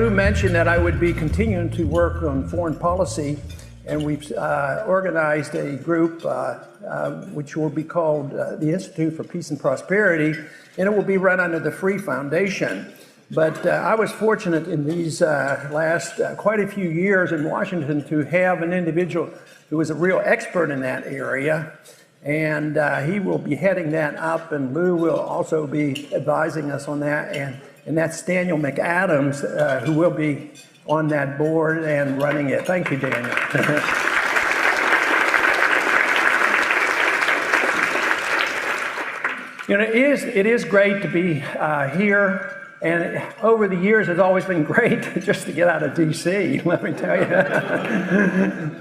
Lou mentioned that I would be continuing to work on foreign policy, and we've organized a group which will be called the Institute for Peace and Prosperity, and it will be run under the Free Foundation. But I was fortunate in these last quite a few years in Washington to have an individual who was a real expert in that area, and he will be heading that up, and Lou will also be advising us on that, and that's Daniel McAdams, who will be on that board and running it. Thank you, Daniel. You know, it is great to be here. And over the years, it's always been great just to get out of D.C., let me tell you,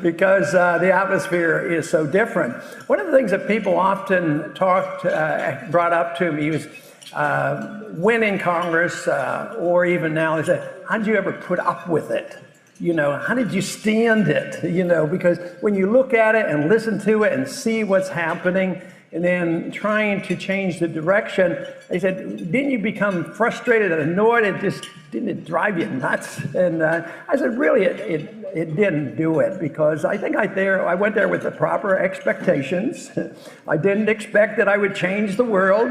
because the atmosphere is so different. One of the things that people often brought up to me was when in Congress, or even now, they say, how did you ever put up with it? You know, how did you stand it? You know, because when you look at it and listen to it and see what's happening, and then trying to change the direction, they said, didn't you become frustrated and annoyed? Didn't it drive you nuts? And I said, really, it didn't do it, because I think I went there with the proper expectations. I didn't expect that I would change the world.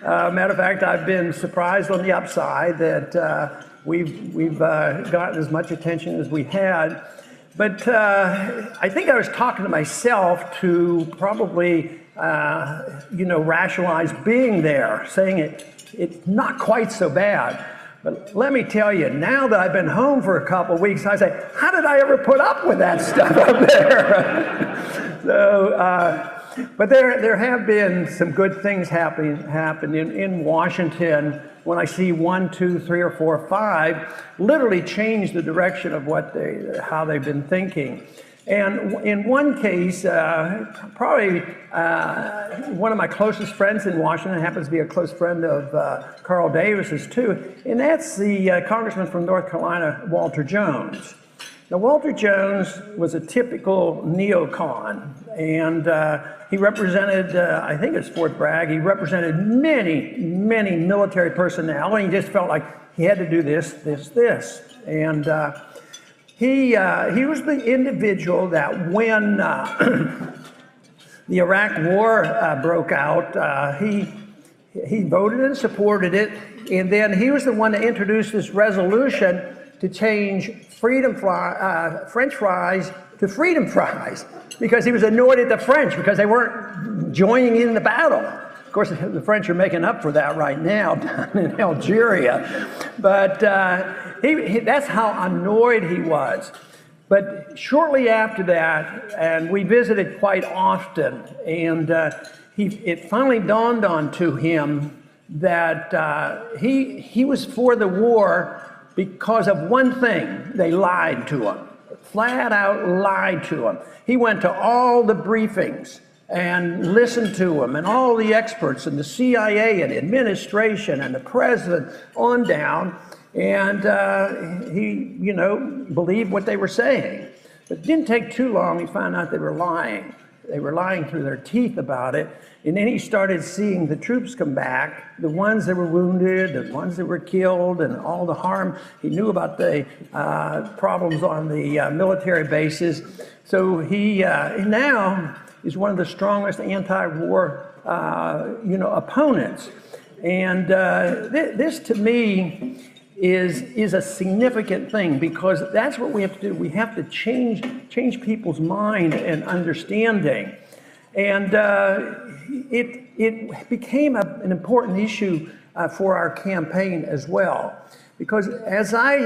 Matter of fact, I've been surprised on the upside that we've gotten as much attention as we had. But I think I was talking to myself to probably rationalize being there, saying it's not quite so bad. But let me tell you, now that I've been home for a couple of weeks, I say, how did I ever put up with that stuff up there? So, but there have been some good things happen in Washington when I see 1, 2, 3, or 4, 5 literally change the direction of how they've been thinking. And in one case, probably one of my closest friends in Washington happens to be a close friend of Carl Davis's too, and that's the congressman from North Carolina, Walter Jones. Now, Walter Jones was a typical neocon, and he represented, I think it's Fort Bragg, he represented many, many military personnel, and he just felt like he had to do this. And he was the individual that when the Iraq War broke out, he voted and supported it, and then he was the one that introduced this resolution to change French fries to freedom fries, because he was annoyed at the French because they weren't joining in the battle. Of course, the French are making up for that right now down in Algeria. But that's how annoyed he was. But shortly after that, and we visited quite often, and it finally dawned onto him that he was for the war because of one thing: they lied to him, flat out lied to him. He went to all the briefings and listened to him, and all the experts, and the CIA, and the administration, and the president, on down, and he, believed what they were saying. But it didn't take too long, he found out they were lying. They were lying through their teeth about it. And then he started seeing the troops come back, the ones that were wounded, the ones that were killed, and all the harm. He knew about the problems on the military bases. So he now is one of the strongest anti-war opponents. And this to me is a significant thing, because that's what we have to do. We have to change people's mind and understanding. And it became an important issue for our campaign as well, because as I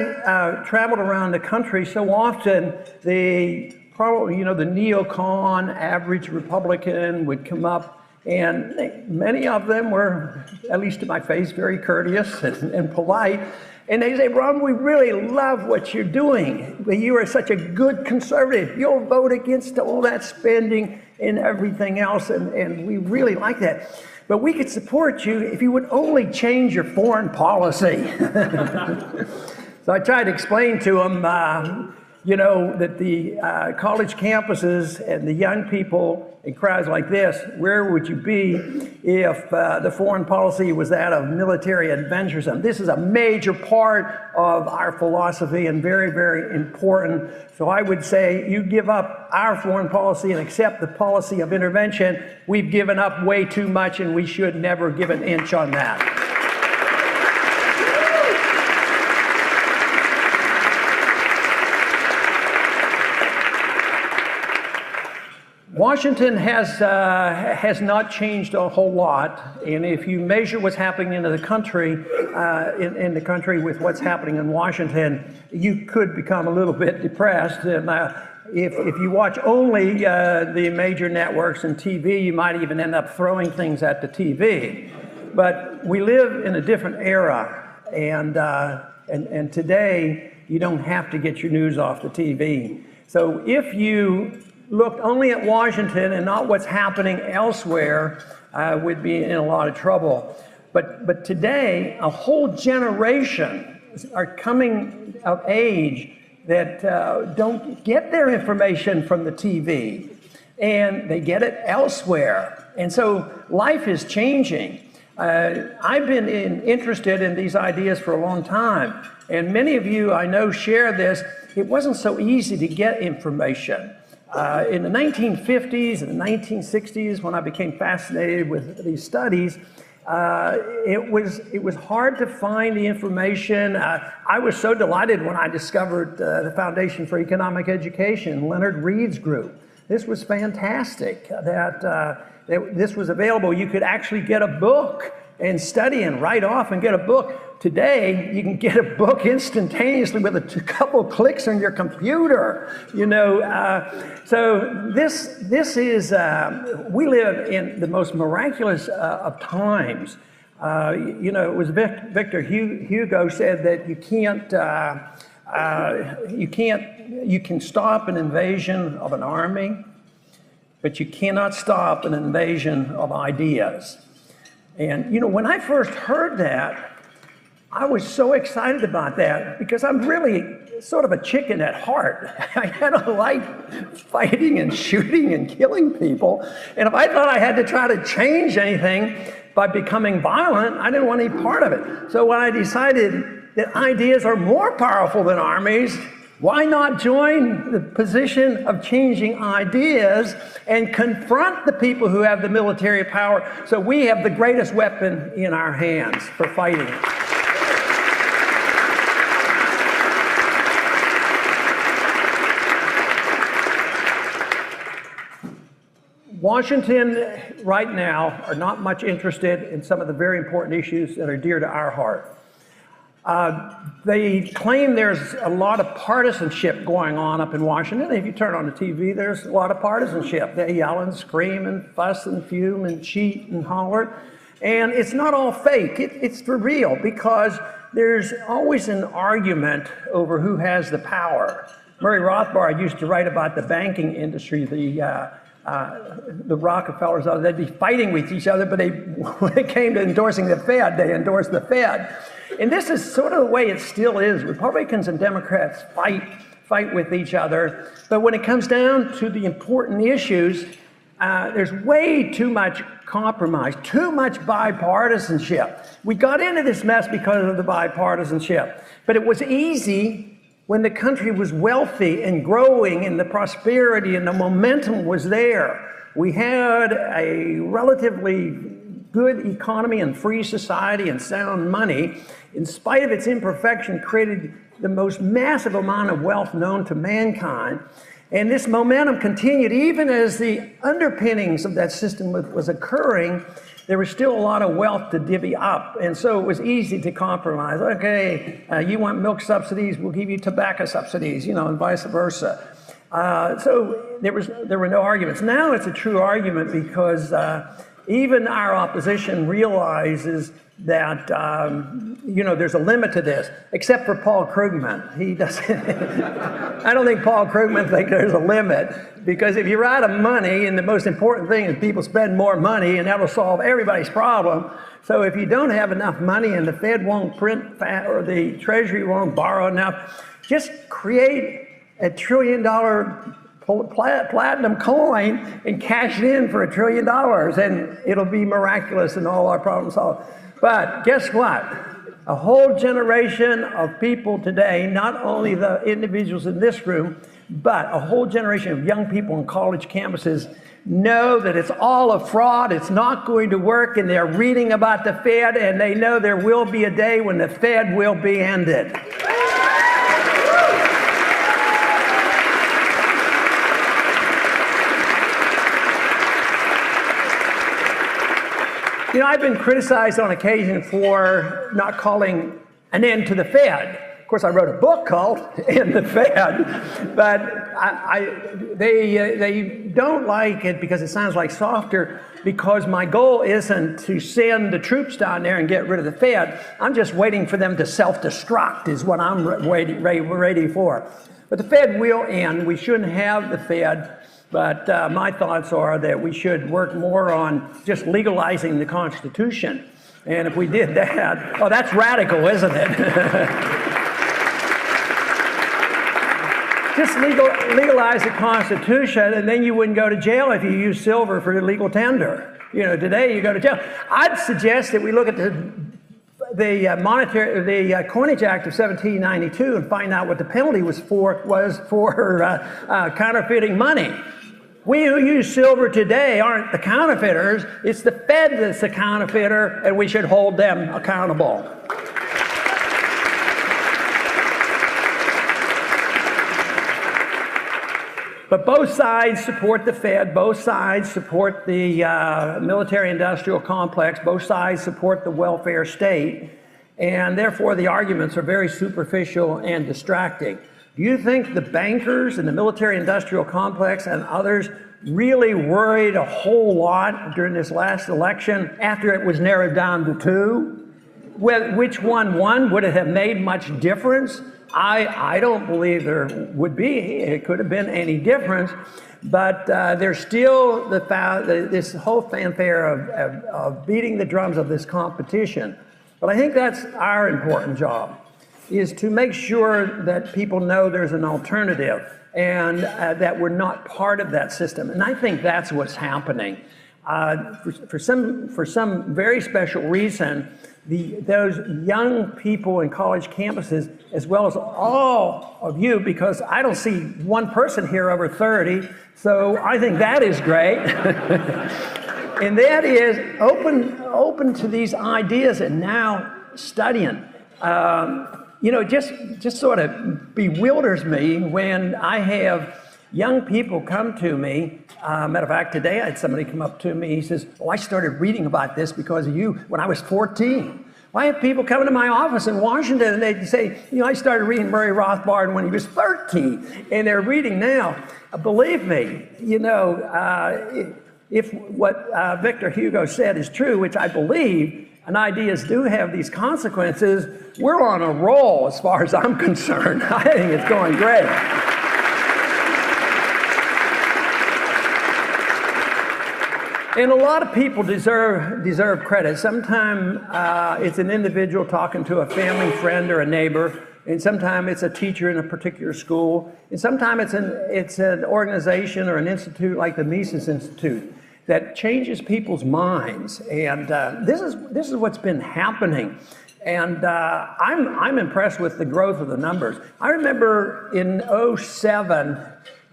traveled around the country, so often the neocon average Republican would come up, and many of them were, at least to my face, very courteous and polite. And they say, Ron, we really love what you're doing. You are such a good conservative. You'll vote against all that spending and everything else, and we really like that. But we could support you if you would only change your foreign policy. So I tried to explain to them, you know, that the college campuses and the young people in crowds like this, where would you be if the foreign policy was that of military adventurism? This is a major part of our philosophy and very, very important. So I would say you give up our foreign policy and accept the policy of intervention. We've given up way too much, and we should never give an inch on that. Washington has not changed a whole lot, and if you measure what's happening in the country, with what's happening in Washington, you could become a little bit depressed. And if you watch only the major networks and TV, you might even end up throwing things at the TV. But we live in a different era, and today you don't have to get your news off the TV. So if you looked only at Washington and not what's happening elsewhere, would be in a lot of trouble. But today, a whole generation are coming of age that don't get their information from the TV, and they get it elsewhere. And so life is changing. I've been interested in these ideas for a long time, and many of you I know share this. It wasn't so easy to get information. In the 1950s and the 1960s, when I became fascinated with these studies, it was hard to find the information. I was so delighted when I discovered the Foundation for Economic Education, Leonard Read's group. This was fantastic that this was available. You could actually get a book and study and write off and get a book. Today, you can get a book instantaneously with a couple clicks on your computer, you know. So this is, we live in the most miraculous of times. You know, it was Victor Hugo said that you can stop an invasion of an army, but you cannot stop an invasion of ideas. And, you know, when I first heard that, I was so excited about that because I'm really sort of a chicken at heart. I don't like fighting and shooting and killing people. And if I thought I had to try to change anything by becoming violent, I didn't want any part of it. So when I decided that ideas are more powerful than armies, why not join the position of changing ideas and confront the people who have the military power so we have the greatest weapon in our hands for fighting? Washington right now are not much interested in some of the very important issues that are dear to our heart. They claim there's a lot of partisanship going on up in Washington. If you turn on the TV, there's a lot of partisanship. They yell and scream and fuss and fume and cheat and holler. And it's not all fake. It's for real, because there's always an argument over who has the power. Murray Rothbard used to write about the banking industry, the Rockefellers, they'd be fighting with each other, but when it came to endorsing the Fed, they endorsed the Fed. And this is sort of the way it still is. Republicans and Democrats fight with each other, but when it comes down to the important issues, there's way too much compromise, too much bipartisanship. We got into this mess because of the bipartisanship, but it was easy when the country was wealthy and growing and the prosperity and the momentum was there. We had a relatively good economy and free society and sound money, in spite of its imperfection, created the most massive amount of wealth known to mankind. And this momentum continued even as the underpinnings of that system was occurring. There was still a lot of wealth to divvy up, and so it was easy to compromise. Okay, you want milk subsidies, we'll give you tobacco subsidies, you know, and vice versa. So there were no arguments. Now it's a true argument because even our opposition realizes that you know, there's a limit to this, except for Paul Krugman. He doesn't. I don't think Paul Krugman thinks there's a limit, because if you're out of money, and the most important thing is people spend more money, and that'll solve everybody's problem. So if you don't have enough money, and the Fed won't print or the Treasury won't borrow enough, just create $1 trillion platinum coin and cash it in for $1 trillion, and it'll be miraculous and all our problems solved. But guess what? A whole generation of people today, not only the individuals in this room, but a whole generation of young people on college campuses know that it's all a fraud, it's not going to work, and they're reading about the Fed, and they know there will be a day when the Fed will be ended. You know, I've been criticized on occasion for not calling an end to the Fed. Of course, I wrote a book called "End the Fed," but they don't like it because it sounds like softer, because my goal isn't to send the troops down there and get rid of the Fed. I'm just waiting for them to self-destruct is what I'm ready for. But the Fed will end. We shouldn't have the Fed. But my thoughts are that we should work more on just legalizing the Constitution. And if we did that, oh, that's radical, isn't it? Just legalize the Constitution, and then you wouldn't go to jail if you use silver for illegal tender. You know, today you go to jail. I'd suggest that we look at the Coinage Act of 1792 and find out what the penalty was for counterfeiting money. We who use silver today aren't the counterfeiters. It's the Fed that's the counterfeiter, and we should hold them accountable. But both sides support the Fed, both sides support the military-industrial complex, both sides support the welfare state, and therefore the arguments are very superficial and distracting. Do you think the bankers and the military-industrial complex and others really worried a whole lot during this last election after it was narrowed down to 2? Which one won? Would it have made much difference? I don't believe there would be. It could have been any difference. But there's still this whole fanfare of beating the drums of this competition. But I think that's our important job, is to make sure that people know there's an alternative and that we're not part of that system. And I think that's what's happening. For some very special reason, those young people in college campuses, as well as all of you, because I don't see one person here over 30, so I think that is great. And that is open to these ideas and now studying. You know, just sort of bewilders me when I have young people come to me. Matter of fact, today I had somebody come up to me. He says, "Oh, I started reading about this because of you when I was 14." Well, I have people coming to my office in Washington and they say, "You know, I started reading Murray Rothbard when he was 13," and they're reading now. Believe me, you know, if what Victor Hugo said is true, which I believe, and ideas do have these consequences, we're on a roll as far as I'm concerned. I think it's going great. And a lot of people deserve credit. Sometimes it's an individual talking to a family friend or a neighbor, and sometimes it's a teacher in a particular school, and sometimes it's an organization or an institute like the Mises Institute that changes people's minds. And this is what's been happening. And I'm impressed with the growth of the numbers. I remember in 2007,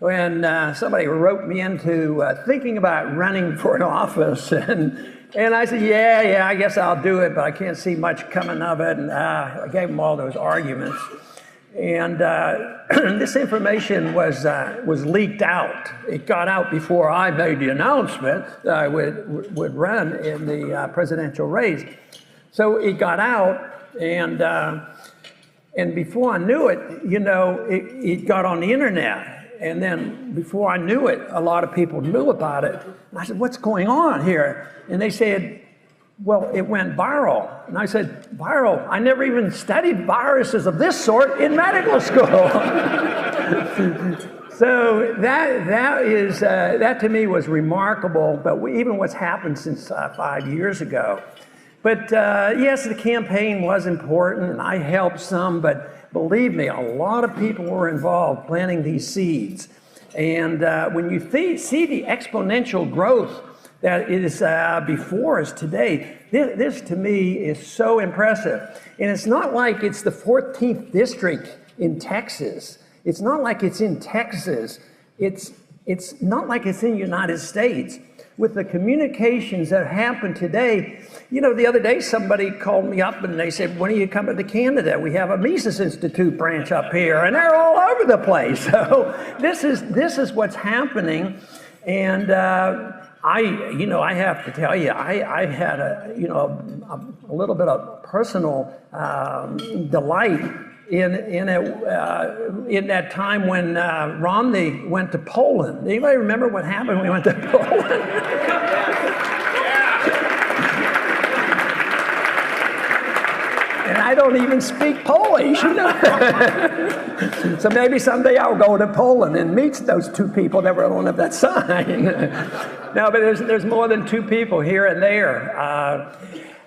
when somebody wrote me into thinking about running for an office, and I said, yeah, I guess I'll do it, but I can't see much coming of it, and I gave them all those arguments. And this information was leaked out. It got out before I made the announcement that I would run in the presidential race. So it got out, and before I knew it, you know, it got on the internet. And then before I knew it, a lot of people knew about it. And I said, "What's going on here?" And they said, "Well, it went viral." And I said, "Viral? I never even studied viruses of this sort in medical school." So that to me was remarkable, but even what's happened since 5 years ago. But yes, the campaign was important, and I helped some, but believe me, a lot of people were involved planting these seeds. And when you see the exponential growth that is before us today, this to me is so impressive. And it's not like it's the 14th district in Texas. It's not like it's in Texas. It's not like it's in the United States. With the communications that happen today, the other day somebody called me up and they said, when are you coming to Canada? We have a Mises Institute branch up here, and they're all over the place. So this is what's happening. And I have to tell you, I had a little bit of personal delight in that time when Romney went to Poland. Anybody remember what happened when he went to Poland? And I don't even speak Polish. So maybe someday I'll go to Poland and meet those two people that were on that sign. No, but there's more than two people here and there.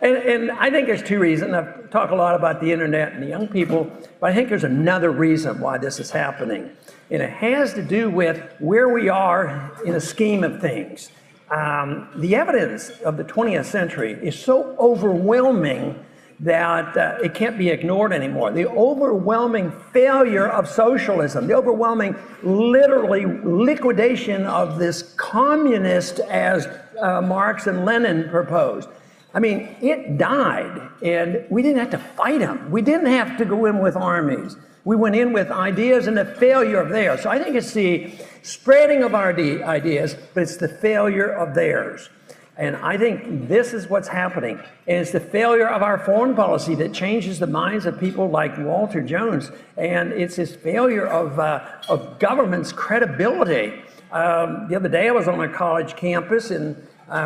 And I think there's two reasons. I've talked a lot about the internet and the young people, but I think there's another reason why this is happening. And it has to do with where we are in a scheme of things. The evidence of the 20th century is so overwhelming that it can't be ignored anymore. The overwhelming failure of socialism, the overwhelming, literally, liquidation of this communist as Marx and Lenin proposed. I mean, it died, and we didn't have to fight them. We didn't have to go in with armies. We went in with ideas and the failure of theirs. So I think it's the spreading of our ideas, but it's the failure of theirs. And I think this is what's happening. And it's the failure of our foreign policy that changes the minds of people like Walter Jones. And it's this failure of government's credibility. The other day I was on a college campus and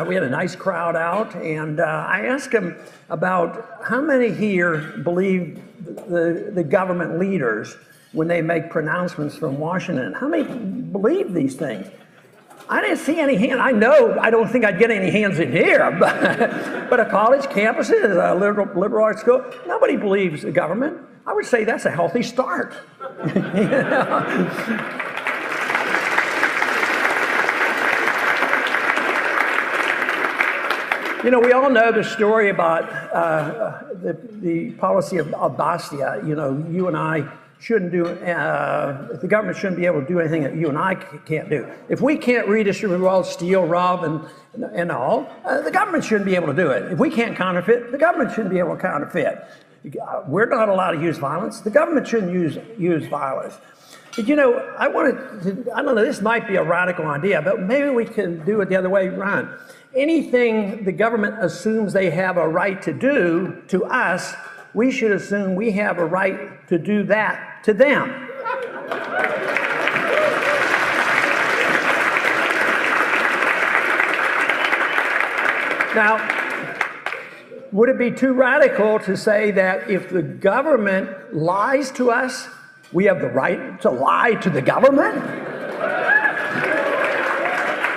we had a nice crowd out, and I asked them about how many here believe the government leaders when they make pronouncements from Washington. How many believe these things? I didn't see any hands. I don't think I'd get any hands in here, but a college campus is a liberal arts school. Nobody believes the government. I would say that's a healthy start. We all know the story about the policy of Bastia. You and I shouldn't do, the government shouldn't be able to do anything that you and I can't do. If we can't redistribute wealth, steal, rob, and all, the government shouldn't be able to do it. If we can't counterfeit, the government shouldn't be able to counterfeit. We're not allowed to use violence. The government shouldn't use violence. But I don't know, this might be a radical idea, but maybe we can do it the other way around. Anything the government assumes they have a right to do to us, we should assume we have a right to do that to them. Now, would it be too radical to say that if the government lies to us, we have the right to lie to the government?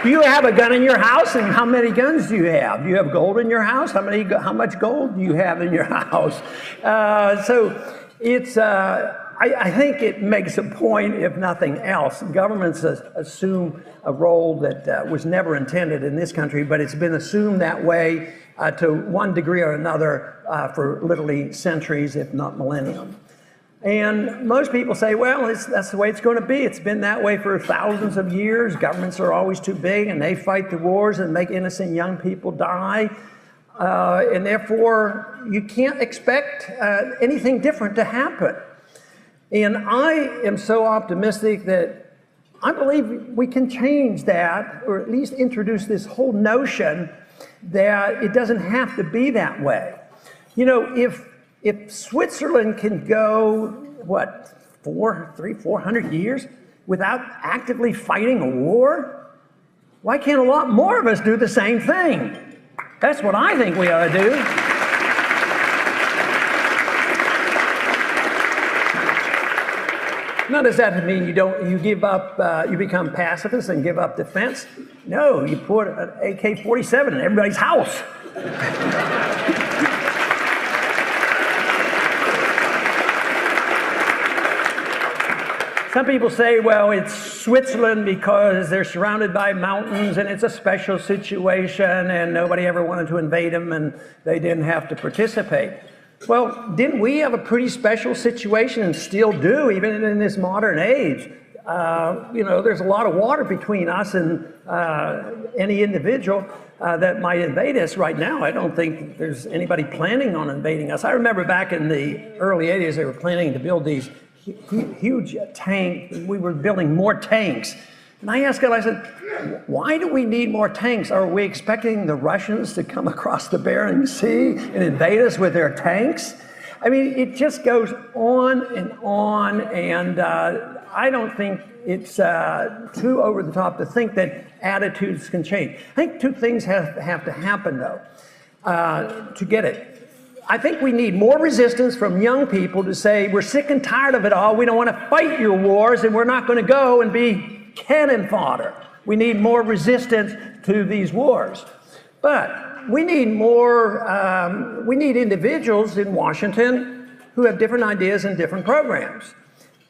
Do you have a gun in your house, and how many guns do you have? Do you have gold in your house? How much gold do you have in your house? So it's, I think it makes a point, if nothing else. Governments assume a role that was never intended in this country, but it's been assumed that way to one degree or another for literally centuries, if not millennium. And most people say, well, that's the way it's going to be. It's been that way for thousands of years. Governments are always too big, and they fight the wars and make innocent young people die. And therefore, you can't expect anything different to happen. And I am so optimistic that I believe we can change that, or at least introduce this whole notion that it doesn't have to be that way. If Switzerland can go, 400 years without actively fighting a war, why can't a lot more of us do the same thing? That's what I think we ought to do. Now, does that mean you give up, you become pacifists and give up defense? No, you put an AK-47 in everybody's house. Some people say, well, it's Switzerland because they're surrounded by mountains and it's a special situation and nobody ever wanted to invade them and they didn't have to participate. Well, didn't we have a pretty special situation and still do, even in this modern age? There's a lot of water between us and any individual that might invade us right now. I don't think there's anybody planning on invading us. I remember back in the early 80s, they were planning to build these huge tanks. We were building more tanks. And I asked God, I said, why do we need more tanks? Are we expecting the Russians to come across the Bering Sea and invade us with their tanks? I mean, it just goes on, and I don't think it's too over the top to think that attitudes can change. I think two things have to happen, though, to get it. I think we need more resistance from young people to say, we're sick and tired of it all, we don't want to fight your wars, and we're not going to go and be cannon fodder. We need more resistance to these wars. But we need more, we need individuals in Washington who have different ideas and different programs.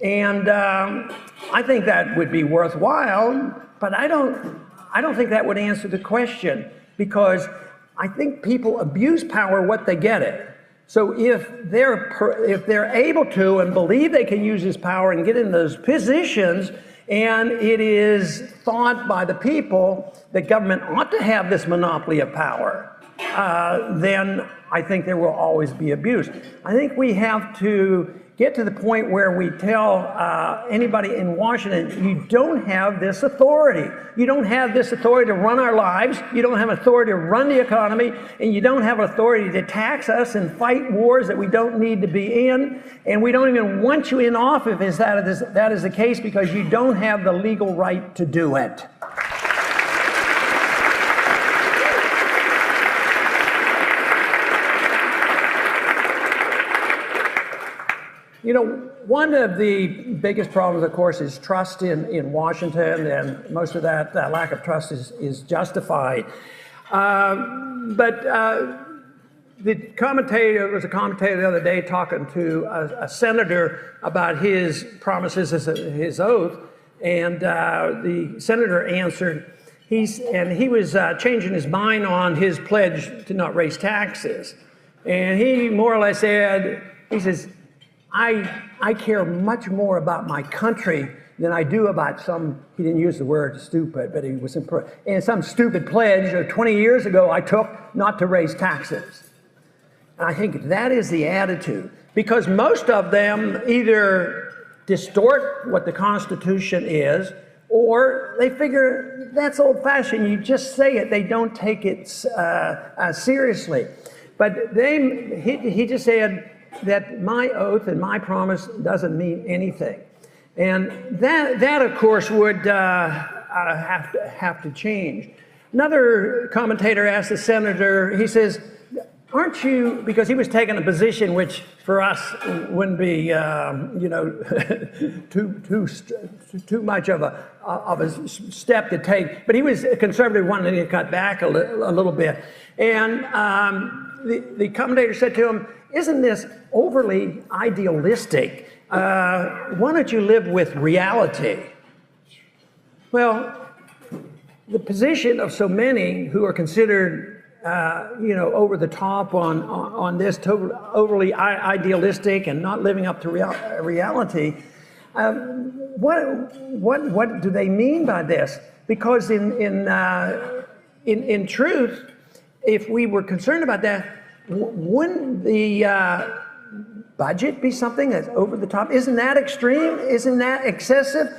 And I think that would be worthwhile, but I don't think that would answer the question, because I think people abuse power what they get it. So if they're able to and believe they can use this power and get in those positions, and it is thought by the people that government ought to have this monopoly of power, then I think there will always be abuse. I think we have to get to the point where we tell anybody in Washington, you don't have this authority. You don't have this authority to run our lives. You don't have authority to run the economy, and you don't have authority to tax us and fight wars that we don't need to be in. And we don't even want you in office if that is the case, because you don't have the legal right to do it. You know, one of the biggest problems, of course, is trust in Washington, and most of that lack of trust is justified. The commentator, there was a commentator the other day talking to a senator about his promises as his oath, and the senator answered, he was changing his mind on his pledge to not raise taxes. And he more or less said, he says, I care much more about my country than I do about he didn't use the word stupid, but he was and some stupid pledge 20 years ago I took not to raise taxes. And I think that is the attitude, because most of them either distort what the Constitution is, or they figure that's old-fashioned, you just say it, they don't take it seriously. But he just said that my oath and my promise doesn't mean anything. And that of course, would have to change. Another commentator asked the senator, he says, aren't you, because he was taking a position which for us wouldn't be, too much of a step to take, but he was a conservative, wanting to cut back a little bit. And the commentator said to him, isn't this overly idealistic? Why don't you live with reality? Well, the position of so many who are considered, over the top on this, overly idealistic and not living up to reality. What do they mean by this? Because in truth, if we were concerned about that, wouldn't the budget be something that's over the top? Isn't that extreme? Isn't that excessive?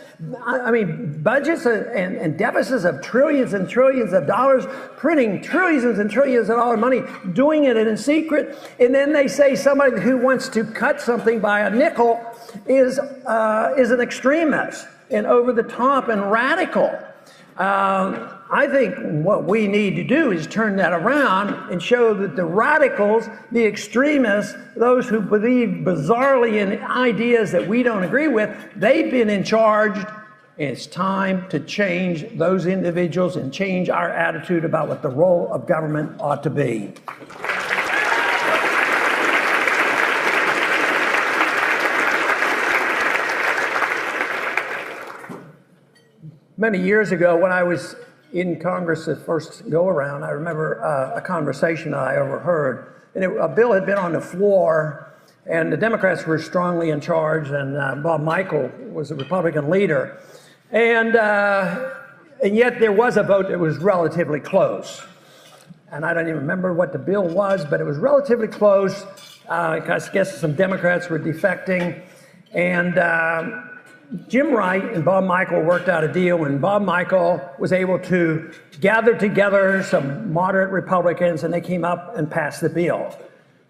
I mean, budgets and deficits of trillions and trillions of dollars, printing trillions and trillions of dollars of money, doing it in secret, and then they say somebody who wants to cut something by a nickel is an extremist and over the top and radical. I think what we need to do is turn that around and show that the radicals, the extremists, those who believe bizarrely in ideas that we don't agree with, they've been in charge. It's time to change those individuals and change our attitude about what the role of government ought to be. Many years ago, when I was in Congress the first go-around, I remember a conversation that I overheard. And a bill had been on the floor, and the Democrats were strongly in charge, and Bob Michael was the Republican leader. And yet there was a vote that was relatively close. And I don't even remember what the bill was, but it was relatively close. I guess some Democrats were defecting. And Jim Wright and Bob Michael worked out a deal, and Bob Michael was able to gather together some moderate Republicans, and they came up and passed the bill.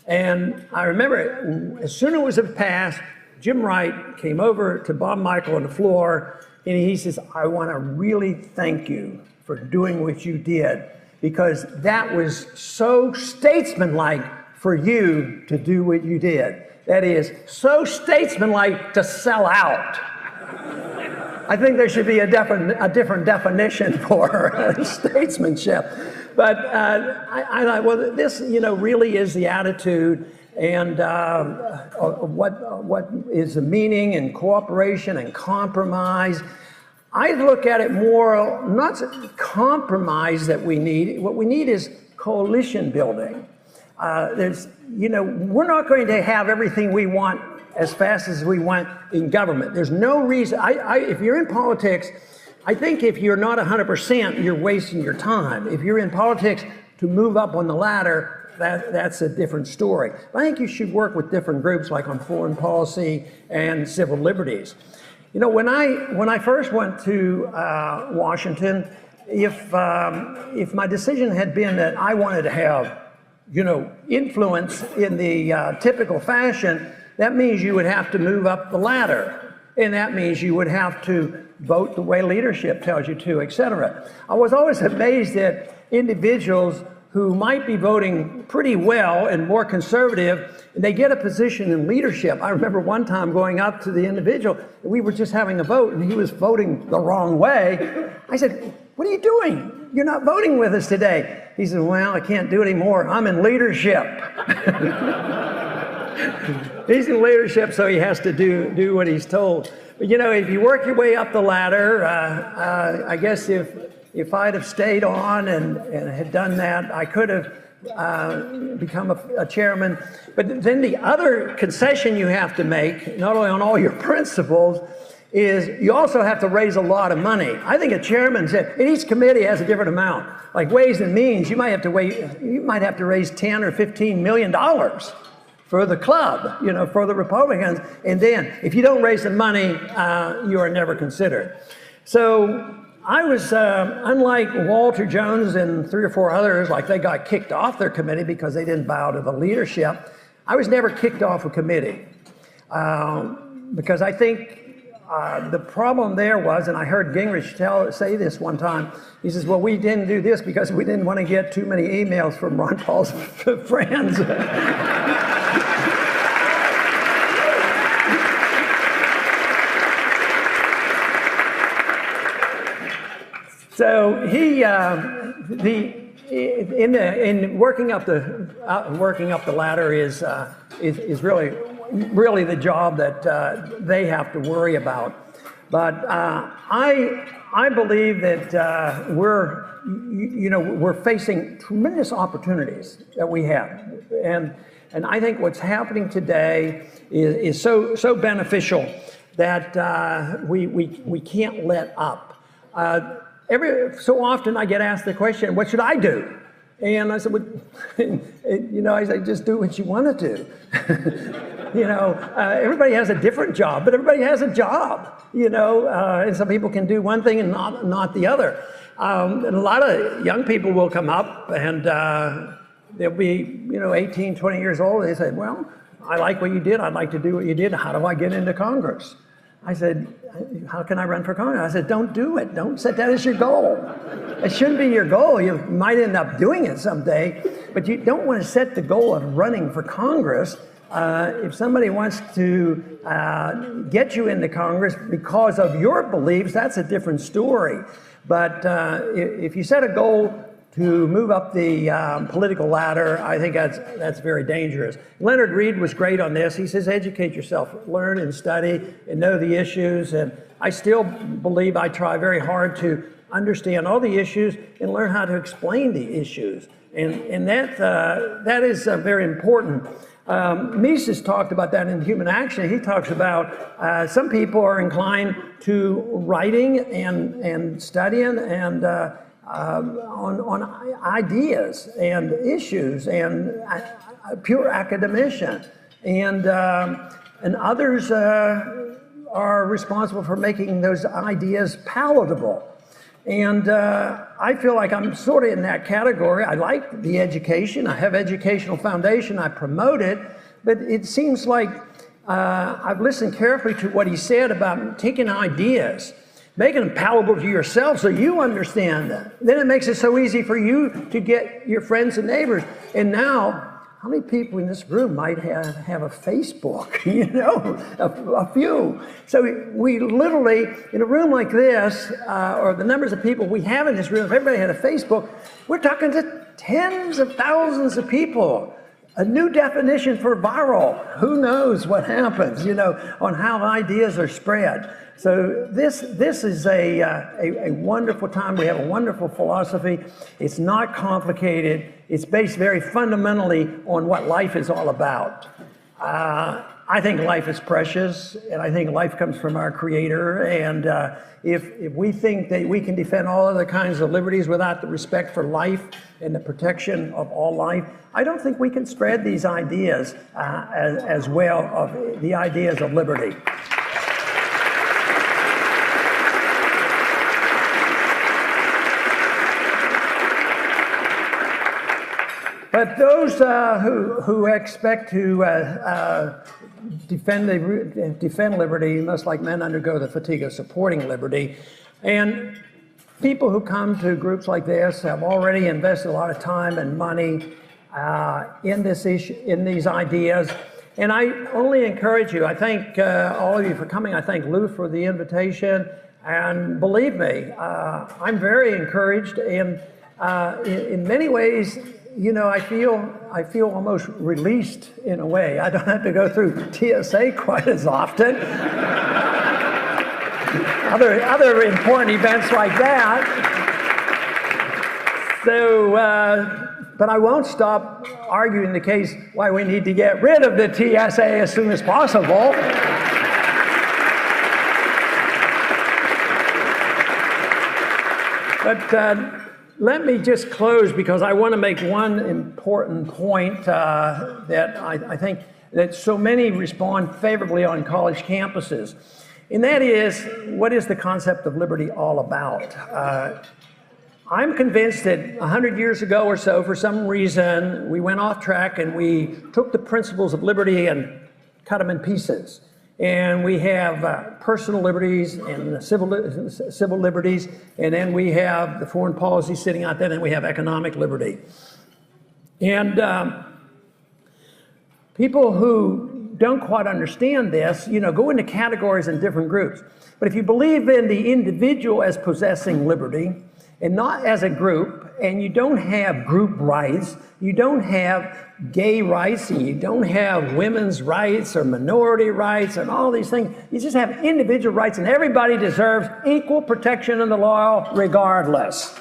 And I remember as soon as it was passed, Jim Wright came over to Bob Michael on the floor, and he says, "I want to really thank you for doing what you did, because that was so statesmanlike for you to do what you did. That is, so statesmanlike to sell out." I think there should be a different definition for statesmanship. But I thought, well, this, really is the attitude and what is the meaning and cooperation and compromise. I look at it more, not compromise that we need. What we need is coalition building. We're not going to have everything we want as fast as we want in government. There's no reason. If you're in politics, I think if you're not 100%, you're wasting your time. If you're in politics to move up on the ladder, that's a different story. I think you should work with different groups, like on foreign policy and civil liberties. When I first went to Washington, if my decision had been that I wanted to have, influence in the typical fashion, that means you would have to move up the ladder. And that means you would have to vote the way leadership tells you to, et cetera. I was always amazed at individuals who might be voting pretty well and more conservative, and they get a position in leadership. I remember one time going up to the individual, we were just having a vote, and he was voting the wrong way. I said, "What are you doing? You're not voting with us today." He said, "Well, I can't do it anymore. I'm in leadership." He's in leadership, so he has to do what he's told. But if you work your way up the ladder, I guess if I'd have stayed on and had done that, I could have become a chairman. But then the other concession you have to make, not only on all your principles, is you also have to raise a lot of money. I think a chairman said, and each committee has a different amount. Like Ways and Means, you might have to raise $10 or $15 million for the club, for the Republicans. And then if you don't raise the money, you are never considered. So I was, unlike Walter Jones and 3 or 4 others, like they got kicked off their committee because they didn't bow to the leadership. I was never kicked off a committee because I think the problem there was, and I heard Gingrich say this one time, he says, "Well, we didn't do this because we didn't want to get too many emails from Ron Paul's friends." So he, in working up the ladder is really the job that they have to worry about. But I believe that we're facing tremendous opportunities that we have, and I think what's happening today is so beneficial that we can't let up. Every so often I get asked the question, "What should I do?" And I said, well, I say, just do what you want to do. Everybody has a different job, but everybody has a job, and some people can do one thing and not the other. And a lot of young people will come up and they'll be, 18, 20 years old. And they say, "Well, I like what you did. I'd like to do what you did. How do I get into Congress?" I said, "How can I run for Congress?" I said, "Don't do it. Don't set that as your goal. It shouldn't be your goal. You might end up doing it someday, but you don't want to set the goal of running for Congress. If somebody wants to get you into Congress because of your beliefs, that's a different story. But if you set a goal to move up the political ladder, I think that's very dangerous. Leonard Read was great on this. He says, educate yourself, learn and study and know the issues. And I still believe I try very hard to understand all the issues and learn how to explain the issues. And that is very important. Mises talked about that in Human Action. He talks about some people are inclined to writing and studying and on ideas and issues and pure academician, and others are responsible for making those ideas palatable. And I feel like I'm sort of in that category. I like the education. I have educational foundation. I promote it. But it seems like I've listened carefully to what he said about taking ideas, making them palatable to yourself so you understand them. Then it makes it so easy for you to get your friends and neighbors. And now, how many people in this room might have a Facebook? You know, a few. So we literally, in a room like this, or the numbers of people we have in this room, if everybody had a Facebook, we're talking to tens of thousands of people. A new definition for viral. Who knows what happens, you know, on how ideas are spread. So this is a wonderful time. We have a wonderful philosophy. It's not complicated. It's based very fundamentally on what life is all about. I think life is precious, and I think life comes from our Creator. And if we think that we can defend all other kinds of liberties without the respect for life and the protection of all life, I don't think we can spread these ideas as well, of the ideas of liberty. But those who expect to defend liberty must, like men, undergo the fatigue of supporting liberty. And people who come to groups like this have already invested a lot of time and money in this issue, in these ideas. And I only encourage you. I thank all of you for coming. I thank Lou for the invitation. And believe me, I'm very encouraged. And in many ways, you know, I feel almost released in a way. I don't have to go through TSA quite as often. other important events like that. So, but I won't stop arguing the case why we need to get rid of the TSA as soon as possible. But let me just close, because I want to make one important point that I think that so many respond favorably on college campuses. And that is, what is the concept of liberty all about? I'm convinced that 100 years ago or so, for some reason, we went off track and we took the principles of liberty and cut them in pieces. And we have personal liberties and civil liberties, and then we have the foreign policy sitting out there, and then we have economic liberty. And people who don't quite understand this, you know, go into categories in different groups. But if you believe in the individual as possessing liberty, and not as a group, and you don't have group rights, you don't have gay rights, and you don't have women's rights or minority rights and all these things. You just have individual rights, and everybody deserves equal protection in the law regardless.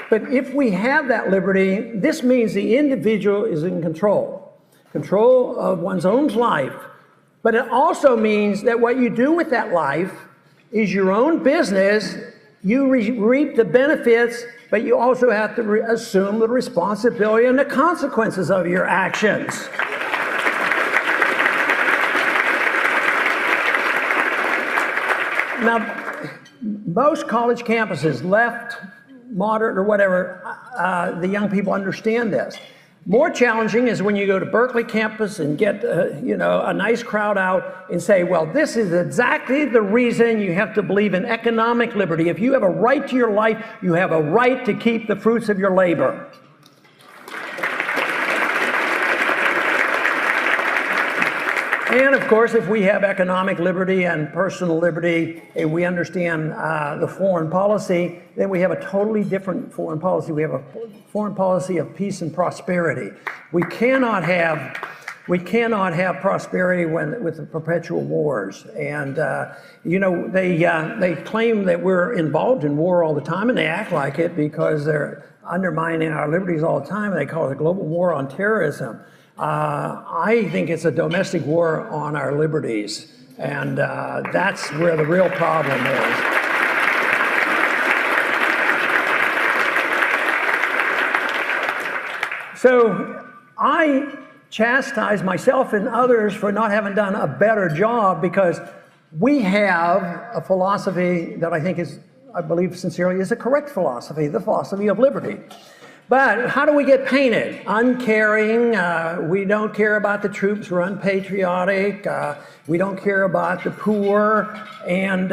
But if we have that liberty, this means the individual is in control of one's own life. But it also means that what you do with that life is your own business. You reap the benefits, but you also have to assume the responsibility and the consequences of your actions. Now, most college campuses, left, moderate, or whatever, the young people understand this. More challenging is when you go to Berkeley campus and get you know, a nice crowd out and say, well, this is exactly the reason you have to believe in economic liberty. If you have a right to your life, you have a right to keep the fruits of your labor. And of course, if we have economic liberty and personal liberty, and we understand the foreign policy, then we have a totally different foreign policy. We have a foreign policy of peace and prosperity. We cannot have prosperity with the perpetual wars. And you know, they claim that we're involved in war all the time, and they act like it because they're undermining our liberties all the time. They call it a global war on terrorism. I think it's a domestic war on our liberties, and that's where the real problem is. So I chastise myself and others for not having done a better job, because we have a philosophy that I think is, I believe sincerely, is a correct philosophy, the philosophy of liberty. But how do we get painted? Uncaring, we don't care about the troops, we're unpatriotic, we don't care about the poor, and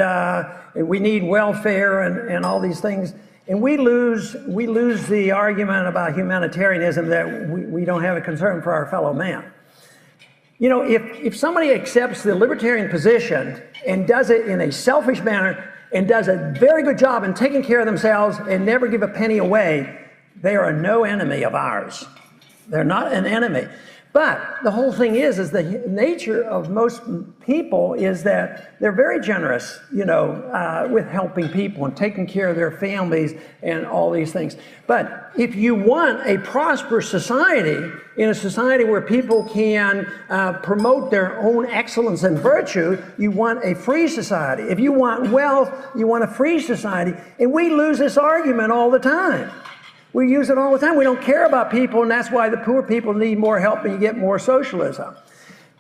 we need welfare and all these things. And we lose the argument about humanitarianism, that we don't have a concern for our fellow man. You know, if somebody accepts the libertarian position and does it in a selfish manner and does a very good job in taking care of themselves and never give a penny away, they are no enemy of ours. They're not an enemy. But the whole thing is the nature of most people is that they're very generous, you know, with helping people and taking care of their families and all these things. But if you want a prosperous society, in a society where people can promote their own excellence and virtue, you want a free society. If you want wealth, you want a free society. And we lose this argument all the time. We use it all the time. We don't care about people, and that's why the poor people need more help and you get more socialism.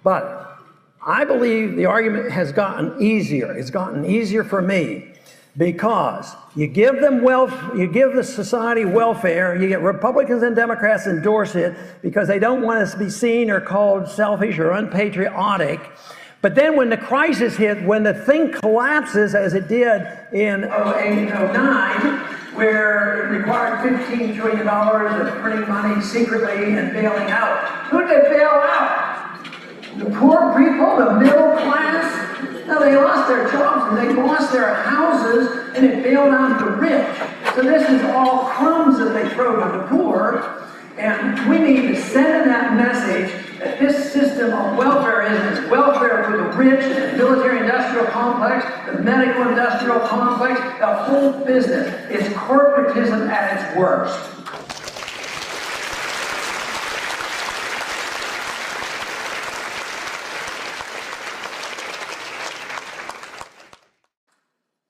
But I believe the argument has gotten easier. It's gotten easier for me, because you give them wealth, you give the society welfare, you get Republicans and Democrats endorse it because they don't want us to be seen or called selfish or unpatriotic. But then when the crisis hit, when the thing collapses, as it did in 08 and 09, where it required $15 trillion of printing money secretly and bailing out. Who did they bail out? The poor people, the middle class? No, they lost their jobs and they lost their houses, and it bailed out the rich. So this is all crumbs that they throw to the poor. And we need to send that message that this system of welfare is welfare for the rich, the military-industrial complex, the medical-industrial complex, the whole business is corporatism at its worst.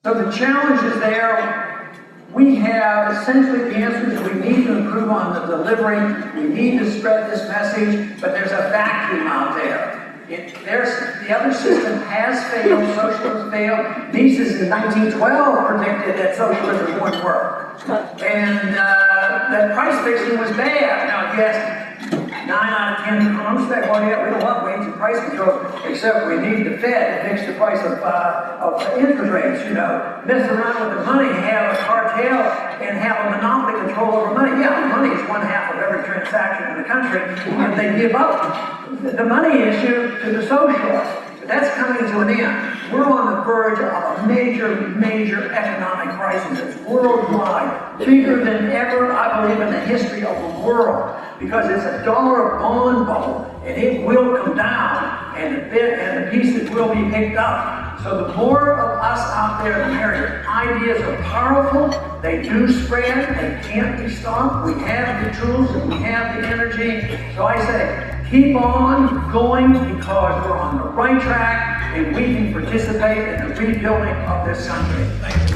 So the challenge is there. We have essentially the answers. We need to improve on the delivery. We need to spread this message, but there's a vacuum out there. The other system has failed. Socialism failed. Mises in 1912 predicted that socialism wouldn't work. And that price fixing was bad. Now, if you ask 9 out of 10 economists say, well, yeah, we don't want wage and price control, except we need the Fed to fix the price of interest rates, you know. Mess around with the money, have a cartel, and have a monopoly control over money. Yeah, money is 1/2 of every transaction in the country, and they give up the money issue to the socialists. But that's coming to an end. We're on the verge of a major economic crisis. It's worldwide, bigger than ever, I believe, in the history of the world, because it's a dollar bond bubble, and it will come down, and the pieces will be picked up. So the more of us out there, the merrier. Ideas are powerful. They do spread. They can't be stopped. We have the tools and we have the energy. So I say, keep on going, because we're on the right track and we can participate in the rebuilding of this country. Thank you.